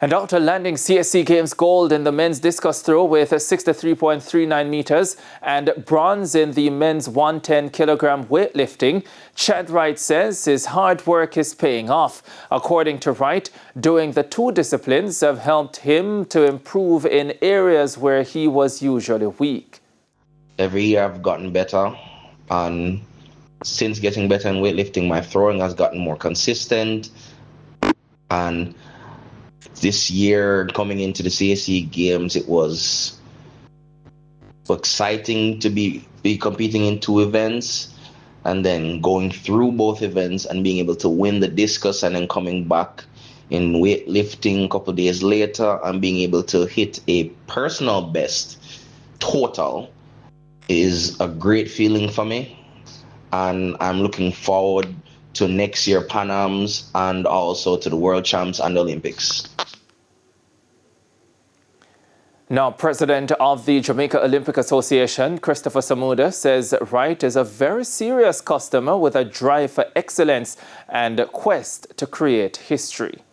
And after landing CAC Games gold in the men's discus throw with 63.39 meters and bronze in the men's 110 kilogram weightlifting, Wright says his hard work is paying off. According to Wright, doing the two disciplines have helped him to improve in areas where he was usually weak. Every year I've gotten better, and since getting better in weightlifting, my throwing has gotten more consistent. And this year, coming into the CAC Games, it was exciting to be competing in two events and then going through both events and being able to win the discus and then coming back in weightlifting a couple of days later and being able to hit a personal best total is a great feeling for me. And I'm looking forward to next year Pan Ams and also to the World Champs and the Olympics. Now, President of the Jamaica Olympic Association, Christopher Samuda, says Wright is a very serious customer with a drive for excellence and a quest to create history.